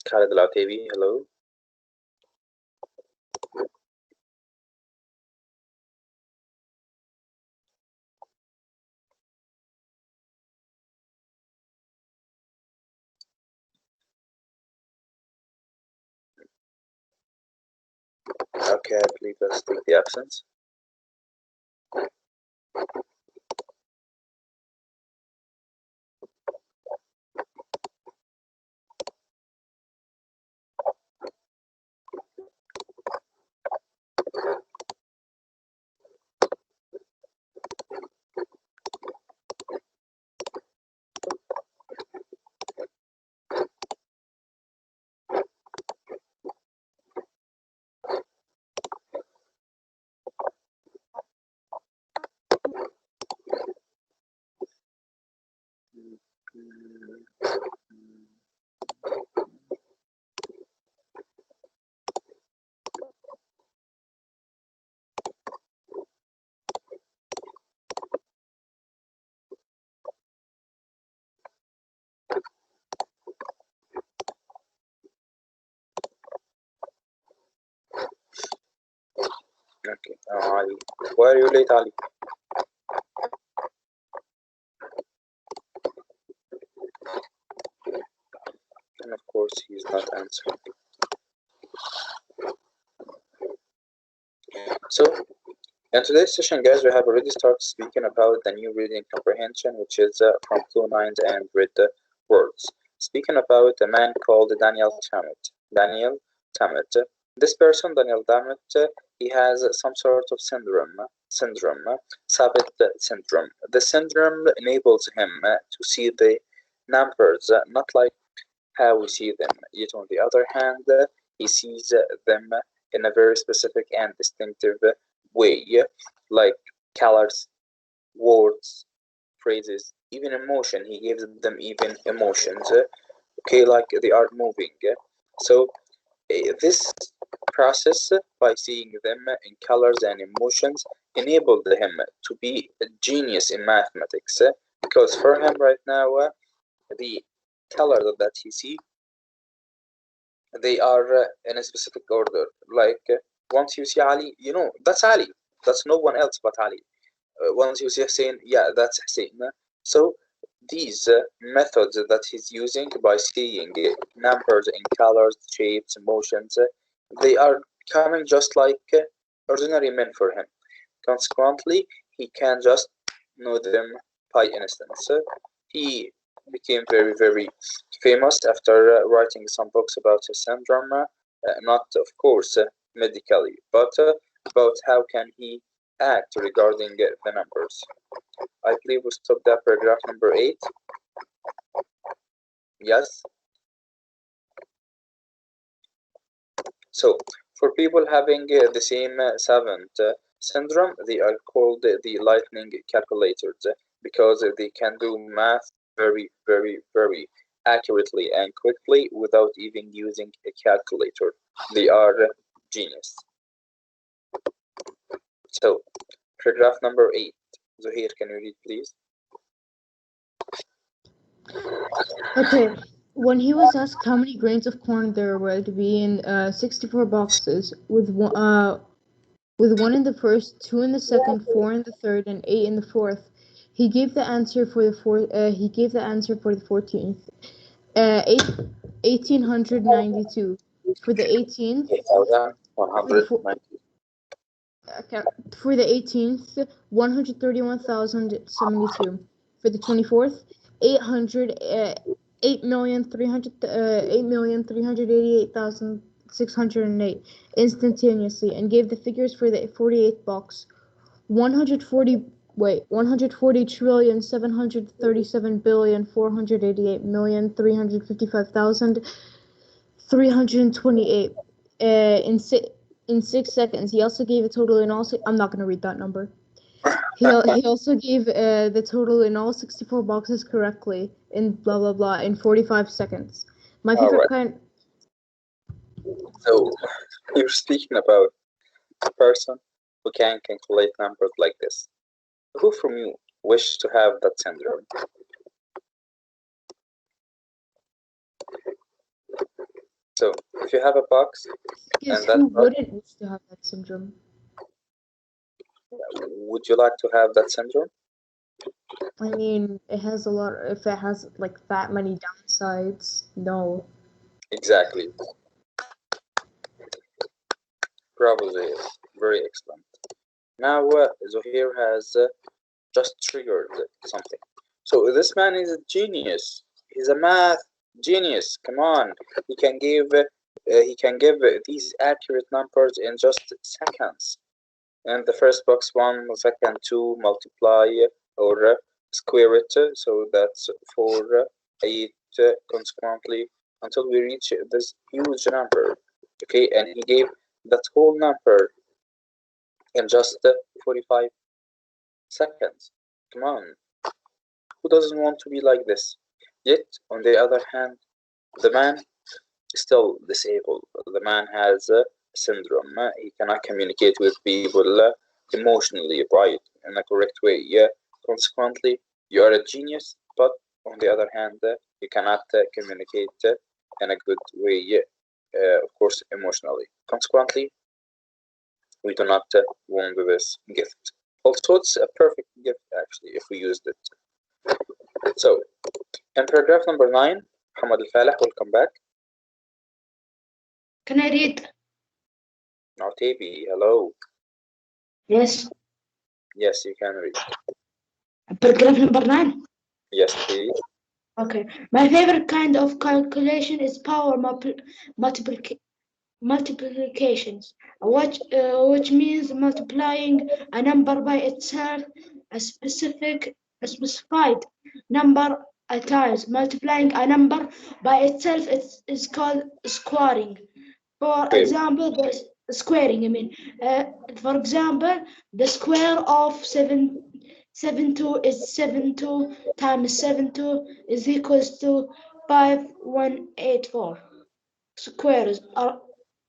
Khalid Al-Ataibi, hello. Okay, I believe let's take the absence. Okay, Ali. Why are you late, Ali? And of course, he's not answering. So, in today's session, guys, we have already started speaking about the new reading comprehension, which is from Clue 9 and Read the Words. Speaking about a man called Daniel Tammet. Daniel Tammet. This person, Daniel Tammet, he has some sort of syndrome, Savit syndrome. The syndrome enables him to see the numbers not like how we see them. Yet, on the other hand, he sees them in a very specific and distinctive way, like colors, words, phrases, even emotion. He gives them even emotions, okay, like they are moving. So, this process, by seeing them in colors and emotions, enabled him to be a genius in mathematics, because for him right now, the color that he sees, they are in a specific order. Like once you see Ali, you know that's Ali. That's no one else but Ali. Once you see Hussein, yeah, that's Hussein. So these methods that he's using by seeing numbers in colors, shapes, emotions, they are coming just like ordinary men for him. Consequently, he can just know them by instance. He became very, very famous after writing some books about his syndrome, not, of course, medically, but about how can he act regarding the numbers. I believe we stopped at paragraph number 8. Yes. So, for people having the same savant syndrome, they are called the lightning calculators because they can do math very, very, very accurately and quickly without even using a calculator. They are genius. So, paragraph number 8. Zuhair, can you read, please? Okay. When he was asked how many grains of corn there were to be in 64 boxes, with one in the first, 2 in the second, 4 in the third, and 8 in the fourth, he gave the answer for the 14th, 1892. For the 18th, for the four, 8,190. okay, for the 18th, 131,072. For the 24th, 800, 8,388,608 instantaneously, and gave the figures for the 48th box. 140,737,488,355,328 in 6 seconds. He also gave a total in all. I'm not going to read that number. He also gave the total in all 64 boxes correctly in blah blah blah in 45 seconds. My All favorite right. kind. So, you're speaking about a person who can calculate numbers like this. Who from you wish to have that syndrome? So if you have a box Yes, and that who box, wouldn't wish to have that syndrome? would you like to have that syndrome? I mean, it has a lot. If it has like that many downsides, no. Exactly. Probably is. Very excellent. Now, Zohair has just triggered something. So this man is a genius. He's a math genius. Come on, he can give these accurate numbers in just seconds. And the first box, 1, second 2, multiply or square it. So that's 4, 8, consequently, until we reach this huge number. Okay, and he gave that whole number in just 45 seconds. Come on, who doesn't want to be like this? Yet, on the other hand, the man is still disabled. The man has a syndrome. He cannot communicate with people emotionally, right, in a correct way. Yeah. Consequently, you are a genius, but on the other hand, you cannot communicate in a good way, of course, emotionally. Consequently, we do not want this gift. Also, it's a perfect gift, actually, if we used it. So, in paragraph number 9, Hamad Al-Faleh will come back. Can I read? Now, Tabi, hello. Yes. Yes, you can read. Paragraph number 9. Yes, please. Okay. My favorite kind of calculation is power multiplications, which means multiplying a number by itself, a specified number at times. Multiplying a number by itself is called squaring. For Wait, example, the squaring. For example, the square of 72 is 72 times 72 is equals to 5184. Squares are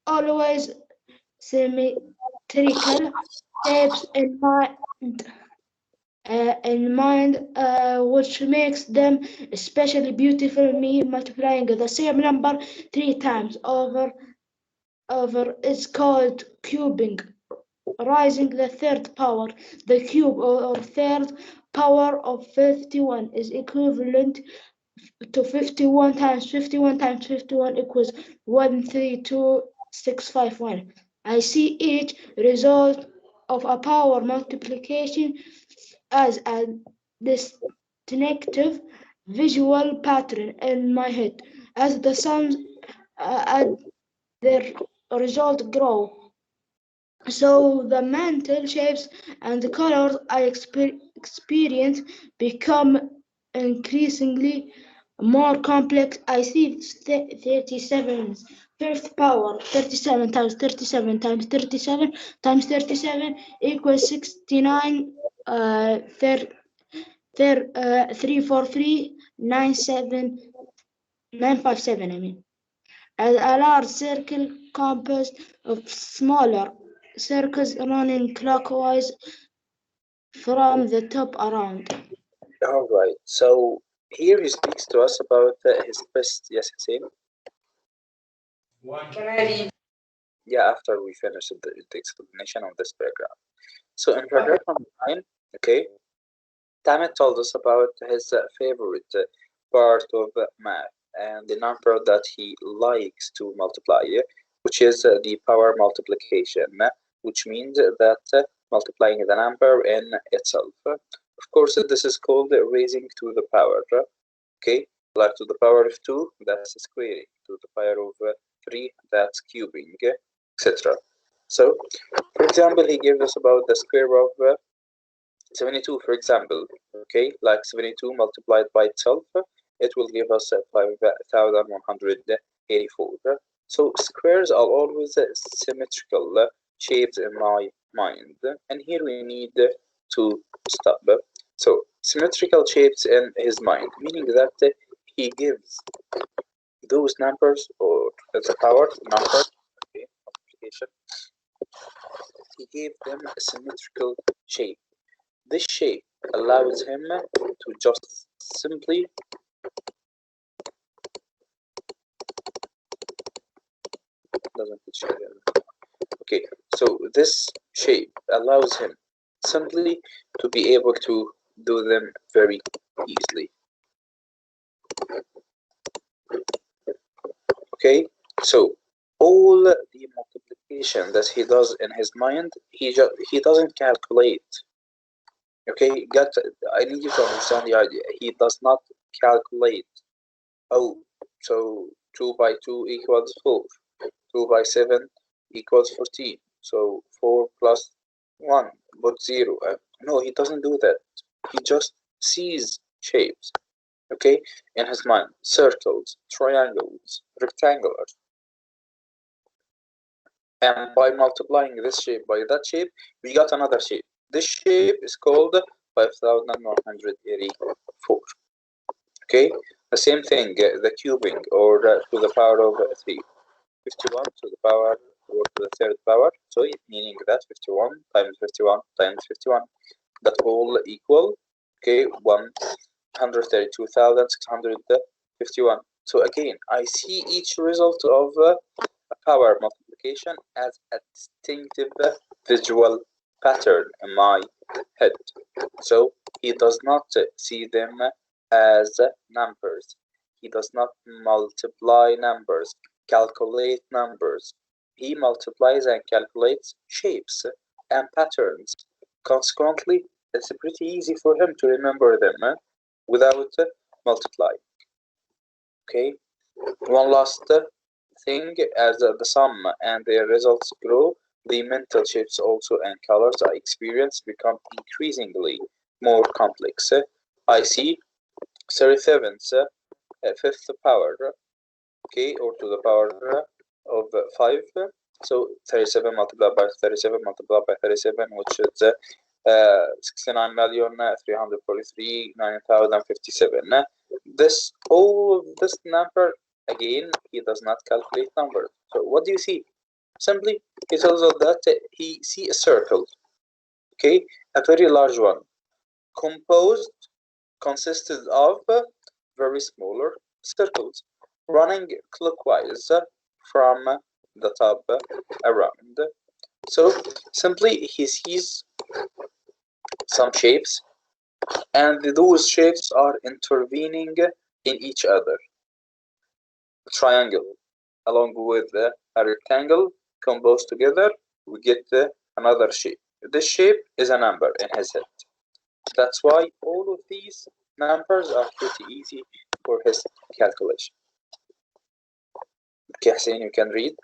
always symmetrical shapes in mind, which makes them especially beautiful. Me multiplying the same number 3 times over is called cubing. Raising the third power, the cube or third power of 51 is equivalent to 51 times 51 times 51 equals 132651. I see each result of a power multiplication as a distinctive visual pattern in my head. As the sums add their result grow, so the mental shapes and the colors I experience become increasingly more complex. I see 37 fifth power, 37 times 37 times 37 times 37 equals 69, 343, 957, as a large circle composed of smaller circles running clockwise from the top around. all right. So here he speaks to us about his best. Yes, Hussein. Can I read? Yeah, after we finish the explanation of this paragraph. So in paragraph number 9, okay, Tamit told us about his favorite part of math and the number that he likes to multiply, which is the power multiplication, which means that multiplying the number in itself. Of course, this is called raising to the power. Okay, like to the power of 2, that's squaring. To the power of 3, that's cubing, etc. So, for example, he gives us about the square of 72, for example. Okay, like 72 multiplied by itself, it will give us 5184. So squares are always symmetrical shapes in my mind, and here we need to stop. So symmetrical shapes in his mind, meaning that he gives those numbers or the power number, okay, multiplication, he gave them a symmetrical shape. This shape allows him to just simply doesn't it show them? Okay, so this shape allows him simply to be able to do them very easily. Okay, so all the multiplication that he does in his mind, he doesn't calculate. Okay, I need you to understand the idea. He does not calculate. Oh, so 2 by 2 equals 4. 2 by 7 equals 14. So 4 plus 1 but 0. No, he doesn't do that. He just sees shapes, okay, in his mind. Circles, triangles, rectangles. And by multiplying this shape by that shape, we got another shape. This shape is called 5184. Okay, the same thing, the cubing, or to the power of 3. 51 to the power or to the third power, so meaning that 51 times 51 times 51, that all equal, okay, 132,651. So again, I see each result of a power multiplication as a distinctive visual pattern in my head. So he does not see them as numbers. He does not multiply numbers, calculate numbers. He multiplies and calculates shapes and patterns. Consequently, it's pretty easy for him to remember them without multiplying. Okay, one last thing, as the sum and their results grow, the mental shapes also and colors I experience become increasingly more complex. I see 37's fifth power, okay, or to the power of 5. So 37 multiplied by 37 multiplied by 37, which is 69,343,9,057. This all of this number, again, he does not calculate numbers. So what do you see? Simply, he tells us that he see a circle, okay, a very large one, consisted of very smaller circles running clockwise from the top around. So simply he sees some shapes, and those shapes are intervening in each other. A triangle along with a rectangle composed together, we get another shape. This shape is a number in his head. That's why all of these numbers are pretty easy for his calculation. Okay, Hussein, you can read.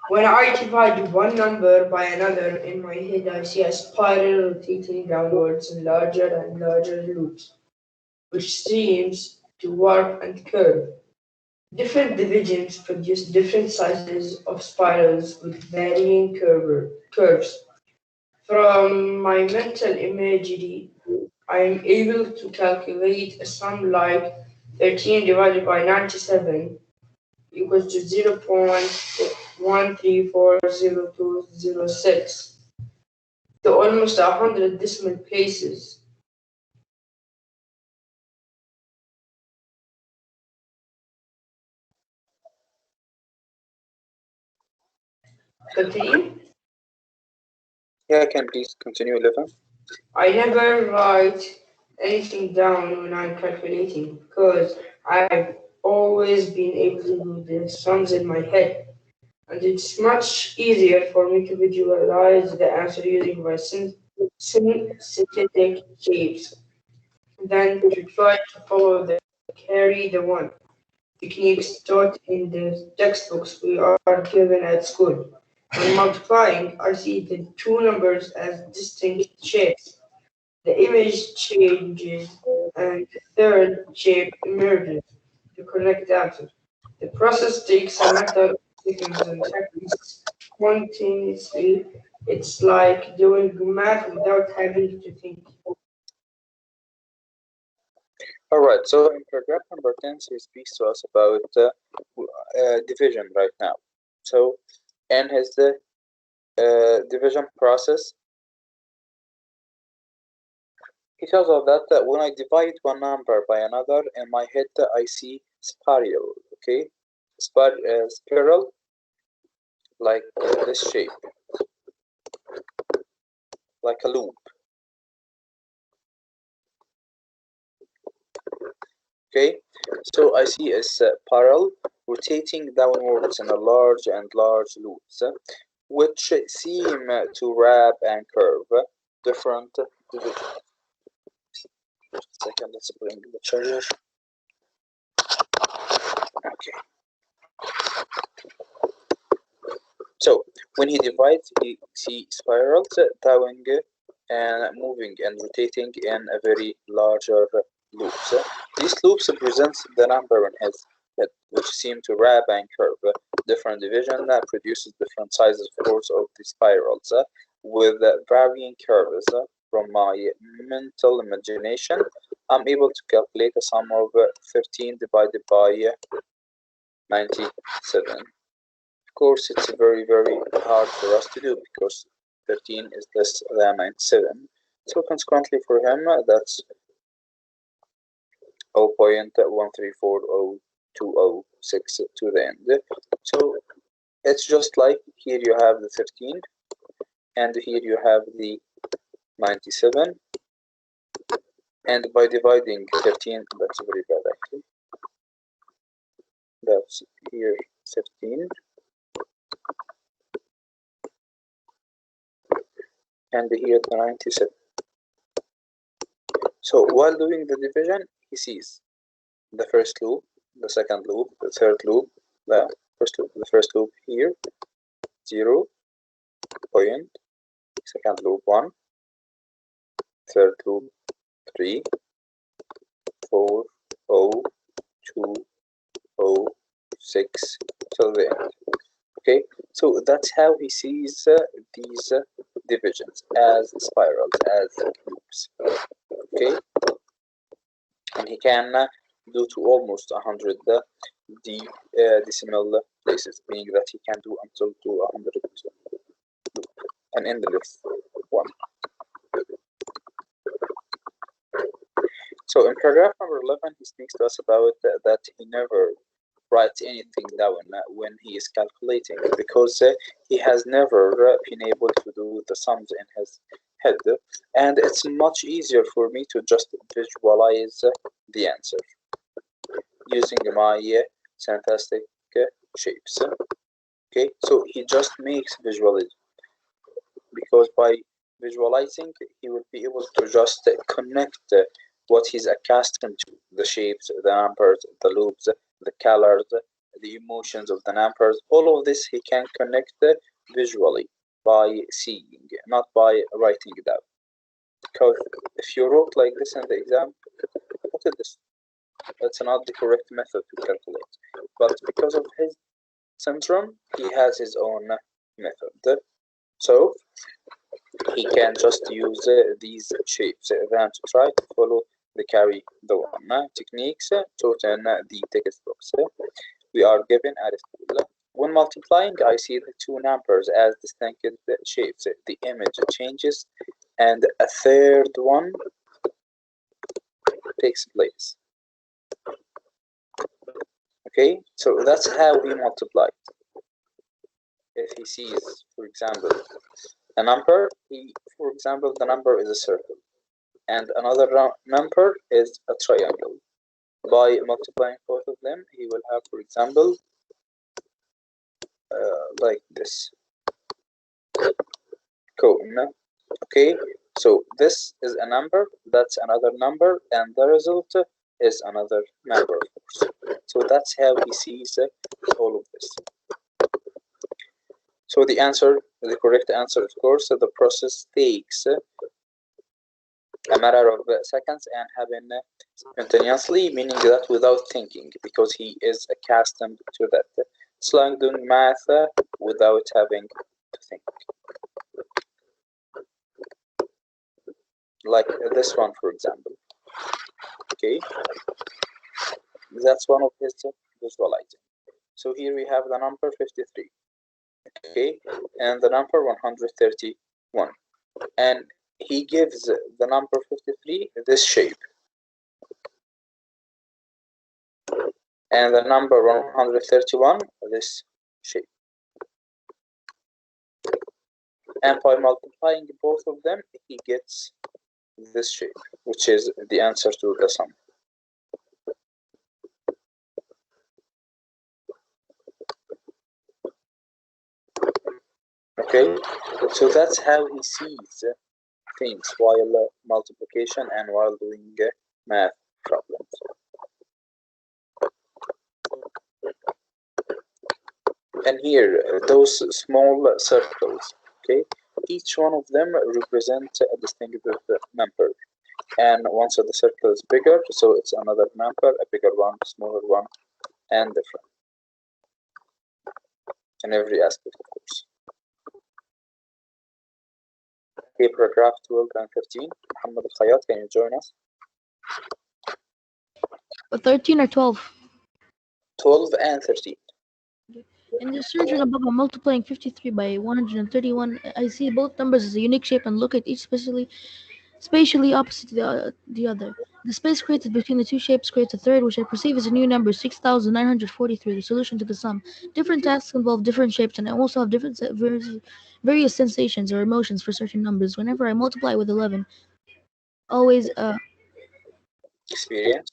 When I divide one number by another in my head, I see a spiral rotating downwards in larger and larger loops, which seems to warp and curve. Different divisions produce different sizes of spirals with varying curves. From my mental imagery, I am able to calculate a sum like 13 divided by 97 equals to 0.13400206 to almost 100 decimal places. Continue? Yeah, can please continue, 11. I never write anything down when I'm calculating because I've always been able to do the sums in my head. And it's much easier for me to visualize the answer using my synthetic shapes than to try to follow the carry the one techniques taught in the textbooks we are given at school. When multiplying, I see the two numbers as distinct shapes. The image changes and the third shape emerges, the correct answer. The process takes a matter of seconds and happens spontaneously. It's like doing math without having to think. All right, so in paragraph number 10, he speaks to us about division right now. So, in his division process, he tells us that when I divide one number by another, in my head I see spiral. Okay, spiral, like this shape, like a loop. Okay, so I see a spiral rotating downwards in a large and large loops, which seem to wrap and curve different divisions. Just a second, let's bring the charger. Okay. So when he divides, he see spirals down and moving and rotating in a very larger loops. These loops represent the number in his head, which seem to wrap and curve different division that produces different sizes, of course, of the spirals with varying curves. From my mental imagination, I'm able to calculate a sum of 13 divided by 97. Of course, it's very, very hard for us to do because 13 is less than 97. So consequently for him, that's 0.134020 6 to the end. So it's just like here you have the 13 and here you have the 97, and by dividing 13, that's very bad actually, that's here 15 and here the 97. So while doing the division, he sees the first loop, the second loop, the third loop, the first loop here 0 point, second loop 1, third loop 3, 4, 0, 2, 0, 6 till the end. Okay, so that's how he sees these divisions as spirals, as loops. Okay, and he can do to almost 100 decimal places, meaning that he can do until to 100 an endless one. So in paragraph number 11, he speaks to us about that he never writes anything down when he is calculating, because he has never been able to do the sums in his head, and it's much easier for me to just visualize the answer using my fantastic shapes. Okay, so he just makes visualization, because by visualizing he will be able to just connect what he's accustomed to, the shapes, the numbers, the loops, the colors, the emotions of the numbers. All of this he can connect visually by seeing, not by writing it down. Because if you wrote like this in the exam, what is this? That's not the correct method to calculate. But because of his syndrome, he has his own method. So he can just use these shapes then to try to follow the carry the one techniques taught in the textbooks we are given at school. When multiplying, I see the two numbers as distinct shapes. The image changes and a third one takes place. Okay, so that's how we multiply. If he sees, for example, a number, for example, the number is a circle, and another number is a triangle. By multiplying both of them, he will have, for example, like this cone. Okay, so this is a number, that's another number, and the result is another number, of course. So that's how he sees all of this. So the answer, the correct answer, of course, the process takes a matter of seconds and happen spontaneously, meaning that without thinking, because he is accustomed to that. It's like doing math without having to think. Like this one, for example. Okay, that's one of his visualizing. So here we have the number 53. Okay, and the number 131, and he gives the number 53 this shape, and the number 131, this shape. And by multiplying both of them, he gets this shape, which is the answer to the sum. Okay, so that's how he sees things while multiplication and while doing math problems. And here, those small circles, okay, each one of them represents a distinctive number. And once the circle is bigger, so it's another number, a bigger one, smaller one, and different in every aspect, of course. Okay, paragraph 12 and 15. Muhammad Al-Khayyat, can you join us? 13 or 12? 12 and 13. In the surgeon above, I'm multiplying 53 by 131. I see both numbers as a unique shape and look at each spatially opposite to the other. The space created between the two shapes creates a third, which I perceive as a new number, 6,943, the solution to the sum. Different tasks involve different shapes, and I also have different various sensations or emotions for certain numbers. Whenever I multiply with 11, always Experience.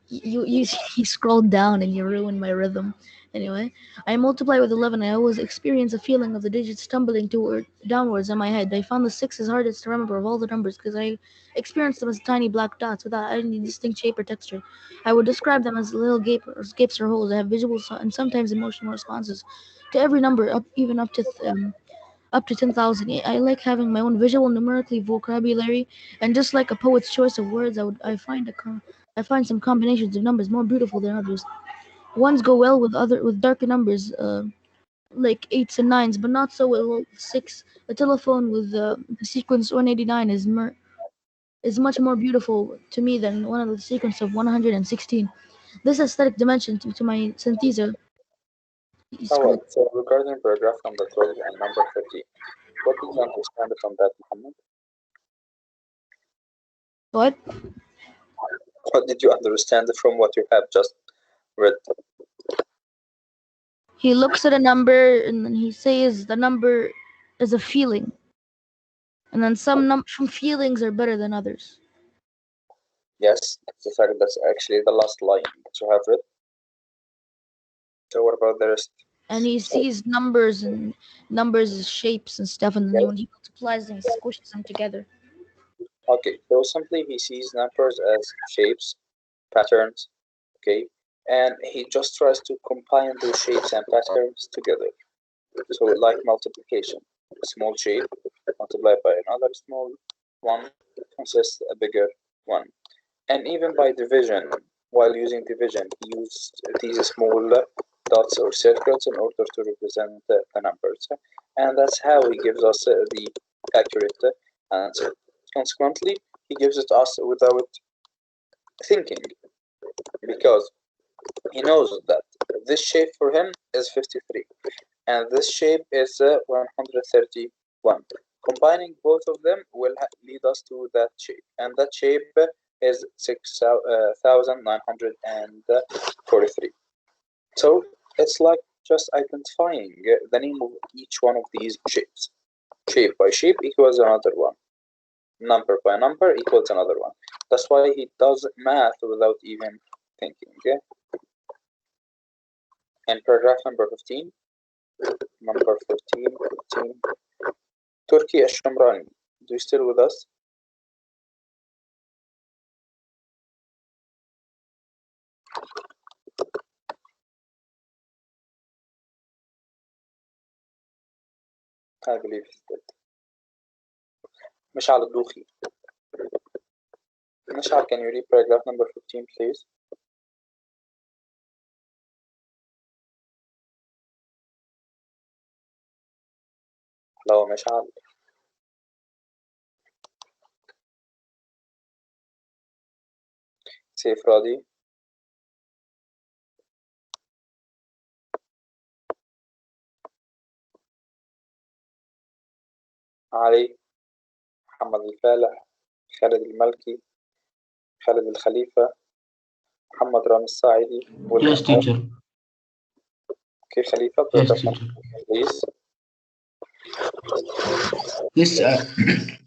you scrolled down and you ruined my rhythm. Anyway, I multiply with 11. I always experience a feeling of the digits tumbling downwards in my head. I found the 6 is hardest to remember of all the numbers because I experienced them as tiny black dots without any distinct shape or texture. I would describe them as little gapes or holes. I have visual and sometimes emotional responses to every number, even up to 10,000. I like having my own visual numerically vocabulary, and just like a poet's choice of words, I find some combinations of numbers more beautiful than others. Ones go well with darker numbers, like 8s and 9s, but not so well with 6. The telephone with the sequence 189 is much more beautiful to me than one of the sequence of 116. This aesthetic dimension to my synthesis is Alright, so regarding paragraph number 12 and number 13, what did you understand from that, Muhammad? what? What did you understand from what you have just read? He looks at a number and then he says the number is a feeling. And then some feelings are better than others. Yes, the fact that's actually the last line that you have read. So what about the rest? And he sees numbers and numbers as shapes and stuff, and then when he multiplies them, he squishes them together. Okay, so simply he sees numbers as shapes, patterns, okay, and he just tries to combine those shapes and patterns together. So like multiplication, a small shape multiplied by another small one consists a bigger one. And even by division, while using division, he used these small dots or circles in order to represent the numbers. And that's how he gives us the accurate answer. Consequently, he gives it us without thinking, because he knows that this shape for him is 53 and this shape is 131. Combining both of them will lead us to that shape, and that shape is 6,943. So it's like just identifying the name of each one of these shapes. Shape by shape equals another one. Number by number equals another one. That's why he does math without even thinking. Okay? And paragraph number 15. Number 15. Turki Ash-Shamrani. Do you still with us? I believe he's dead. Mishal Al-Dukhi. Mishal, can you read paragraph number 15, please? Hello, Mishal. Saif Radi. Ali. Muhammad Al-Falih. Khalid Al-Malki. Khalid Al-Khalifa. محمد رامي الساعدي. Yes, teacher. Okay, Khalifa, Yes, production, teacher. please.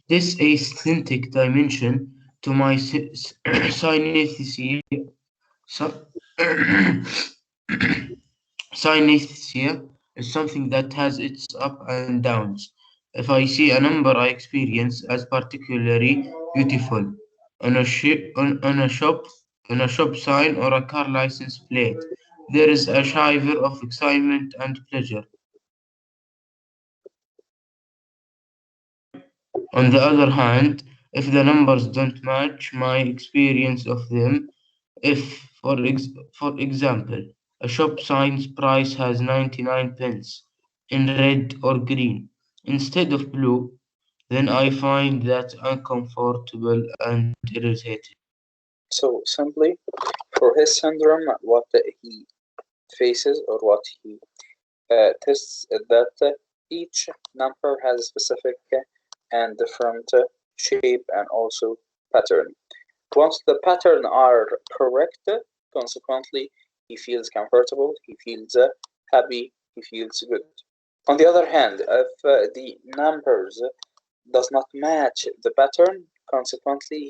This aesthetic dimension to my synesthesia synesthesia is something that has its ups and downs. If I see a number I experience as particularly beautiful on on a shop sign or a car license plate, there is a shiver of excitement and pleasure. On the other hand, if the numbers don't match my experience of them, if, for example, a shop sign's price has 99 pence in red or green instead of blue, then I find that uncomfortable and irritating. So simply, for his syndrome, what he faces or what he tests is that each number has a specific and different shape and also pattern. Once the pattern are correct, consequently, he feels comfortable, he feels happy, he feels good. On the other hand, if the numbers does not match the pattern, consequently, he